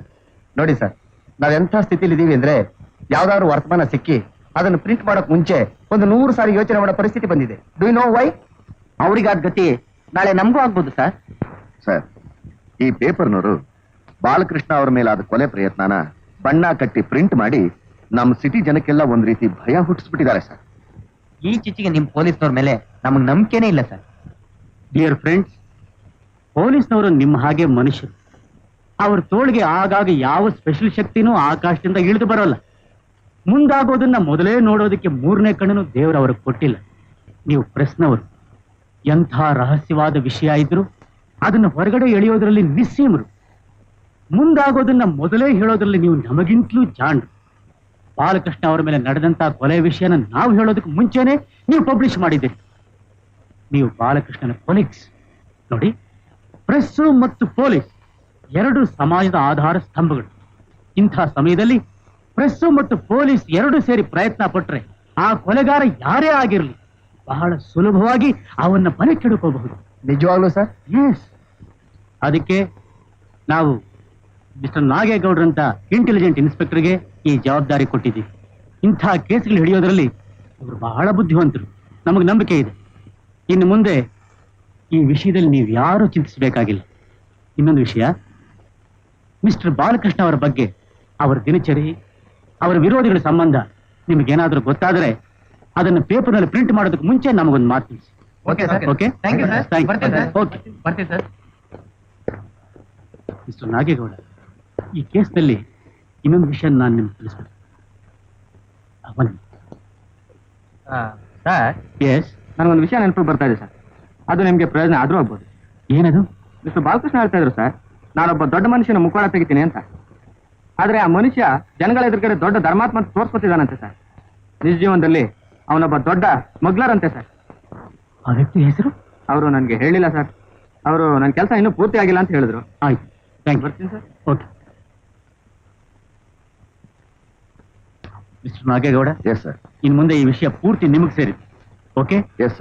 ನೋಡಿ ಸರ್, ನಾವೆಂಥ ಸ್ಥಿತಿಲಿ ಇದೀವಿ ಅಂದ್ರೆ ಯಾವ್ದಾದ್ರು ವರ್ತಮಾನ ಸಿಕ್ಕಿ ಅದನ್ನು ಪ್ರಿಂಟ್ ಮಾಡೋಕ್ ಮುಂಚೆ ಒಂದು 100 ಸಾರಿ ಯೋಚನೆ ಮಾಡೋ ಪರಿಸ್ಥಿತಿ ಬಂದಿದೆ. Do you know why? ಅವ್ರಿಗಾದ ಗತಿ ನಾಳೆ ನಮಗೂ ಆಗ್ಬೋದು ಸರ್. ಸರ್, ಈ ಪೇಪರ್ನವರು ಬಾಲಕೃಷ್ಣ ಅವರ ಮೇಲಾದ ಕೊಲೆ ಪ್ರಯತ್ನನ ಬಣ್ಣ ಕಟ್ಟಿ ಪ್ರಿಂಟ್ ಮಾಡಿ ನಮ್ಮ ಸಿಟಿ ಜನಕ್ಕೆಲ್ಲ ಒಂದ್ ರೀತಿ ಭಯ ಹುಟ್ಟಿಸ್ಬಿಟ್ಟಿದ್ದಾರೆ ಸರ್. ಈ ಚಿಚ್ಚಿಗೆ ನಿಮ್ ಪೊಲೀಸ್ನವ್ರ ಮೇಲೆ ನಮಗ್ ನಂಬಿಕೆನೇ ಇಲ್ಲ ಸರ್. ಡಿಯರ್ ಫ್ರೆಂಡ್ಸ್, ಪೊಲೀಸ್ನವರು ನಿಮ್ಮ ಹಾಗೆ ಮನುಷ್ಯರು. ಅವ್ರ ತೋಳಿಗೆ ಆಗಾಗ ಯಾವ ಸ್ಪೆಷಲ್ ಶಕ್ತಿನೂ ಆಕಾಶದಿಂದ ಇಳಿದು ಬರೋಲ್ಲ. ಮುಂದಾಗೋದನ್ನ ಮೊದಲೇ ನೋಡೋದಕ್ಕೆ 3ನೇ ಕಣ್ಣನ್ನು ದೇವರು ಅವ್ರಿಗೆ ಕೊಟ್ಟಿಲ್ಲ. ನೀವು ಪ್ರೆಸ್ನವರು, ಎಂಥ ರಹಸ್ಯವಾದ ವಿಷಯ ಇದ್ರು ಅದನ್ನು ಹೊರಗಡೆ ಎಳೆಯೋದ್ರಲ್ಲಿ ನಿಸ್ಸೀಮರು. ಮುಂದಾಗೋದನ್ನ ಮೊದಲೇ ಹೇಳೋದ್ರಲ್ಲಿ ನೀವು ನಮಗಿಂತಲೂ ಜಾಣರು. ಬಾಲಕೃಷ್ಣ ಅವರ ಮೇಲೆ ನಡೆದಂತ ಕೊಲೆ ವಿಷಯನ ನಾವು ಹೇಳೋದಕ್ಕೆ ಮುಂಚೆನೆ ನೀವು ಪಬ್ಲಿಷ್ ಮಾಡಿದ್ದೀರಿ. ನೀವು ಬಾಲಕೃಷ್ಣನ ಕೊಲೀಗ್ಸ್. ನೋಡಿ, ಪ್ರೆಸ್ಸು ಮತ್ತು ಪೊಲೀಸ್ 2 ಸಮಾಜದ ಆಧಾರ ಸ್ತಂಭಗಳು. ಇಂಥ ಸಮಯದಲ್ಲಿ ಪ್ರೆಸ್ಸು ಮತ್ತು ಪೊಲೀಸ್ 2 ಸೇರಿ ಪ್ರಯತ್ನ ಪಟ್ರೆ ಆ ಕೊಲೆಗಾರ ಯಾರೇ ಆಗಿರಲಿ ಬಹಳ ಸುಲಭವಾಗಿ ಅವನ್ನ ಬಲೆ ಕೆಡುಕೋಬಹುದು. ನಿಜವಾಗ್ಲೂ ಸರ್? ಎಸ್. ಅದಕ್ಕೆ ನಾವು ಮಿಸ್ಟರ್ ನಾಗೇಗೌಡ್ರಂತ ಇಂಟೆಲಿಜೆಂಟ್ ಇನ್ಸ್ಪೆಕ್ಟರ್ಗೆ ಈ ಜವಾಬ್ದಾರಿ ಕೊಟ್ಟಿದ್ದೀವಿ. ಇಂಥ ಕೇಸ್ಗಳು ಹಿಡಿಯೋದ್ರಲ್ಲಿ ಇವರು ಬಹಳ ಬುದ್ಧಿವಂತರು. ನಮಗೆ ನಂಬಿಕೆ ಇದೆ. ಇನ್ನು ಮುಂದೆ ಈ ವಿಷಯದಲ್ಲಿ ನೀವು ಯಾರೂ ಚಿಂತಿಸಬೇಕಾಗಿಲ್ಲ. ಇನ್ನೊಂದು ವಿಷಯ, ಮಿಸ್ಟರ್ ಬಾಲಕೃಷ್ಣ ಅವರ ಬಗ್ಗೆ, ಅವರ ದಿನಚರಿ, ಅವರ ವಿರೋಧಿಗಳ ಸಂಬಂಧ ನಿಮಗೇನಾದ್ರೂ ಗೊತ್ತಾದರೆ ಅದನ್ನು ಪೇಪರ್ನಲ್ಲಿ ಪ್ರಿಂಟ್ ಮಾಡೋದಕ್ಕೆ ಮುಂಚೆ ನಮಗೊಂದು ಮಾತು ತಿಳಿಸಿ. Okay sir. Okay, thank you sir. ಬರ್ತೀನಿ ಸರ್. ಓಕೆ. ಬರ್ತೀನಿ ಸರ್. ಮಿಸ್ಟರ್ ನಾಗೇಗೌಡ, ಈ ಕೇಸ್ನಲ್ಲಿ ಇನ್ನೊಂದು ವಿಷಯ ನಾನು ನಿಮ್ಗೆ ತಿಳಿಸ್ಬೇಕು. ಸರ್, ಎಸ್, ನನಗೊಂದು ವಿಷಯ ನೆನಪು ಬರ್ತಾ ಇದೆ ಸರ್. ಅದು ನಿಮ್ಗೆ ಪ್ರಯೋಜನ ಆದ್ರೂ ಆಗ್ಬೋದು. ಏನದು? ಮಿಸ್ಟರ್ ಬಾಲಕೃಷ್ಣ ಹೇಳ್ತಾ ಇದ್ರು ಸರ್, ನಾನೊಬ್ಬ ದೊಡ್ಡ ಮನುಷ್ಯನ ಮುಖವಾಡ ತೆಗಿತೀನಿ ಅಂತ. ಆದ್ರೆ ಆ ಮನುಷ್ಯ ಜನಗಳ ಎದುರುಗಡೆ ದೊಡ್ಡ ಧರ್ಮಾತ್ಮ ಅಂತ ತೋರ್ಸ್ಕೊತಿದ್ದಾನಂತೆ ಸರ್. ನಿಜ ಜೀವನದಲ್ಲಿ ಅವನೊಬ್ಬ ದೊಡ್ಡ ಸ್ಮಗ್ಲರ್ ಅಂತೆ ಸರ್. ಆ ವ್ಯಕ್ತಿ ಹೆಸರು? ಅವರು ನನಗೆ ಹೇಳಿಲ್ಲ ಸರ್. ಅವರು ನನ್ನ ಕೆಲಸ ಇನ್ನೂ ಪೂರ್ತಿ ಆಗಿಲ್ಲ ಅಂತ ಹೇಳಿದ್ರು. ಆಯ್ತು, ಥ್ಯಾಂಕ್ ಯು. ಬರ್ತೀನಿ sir. Okay. Mister Nagegowda, yes sir. ಇನ್ನು ಮುಂದೆ ಈ ವಿಷಯ ಪೂರ್ತಿ ನಿಮಗೆ ಸೇರಿದೆ. ಓಕೆ? Yes sir.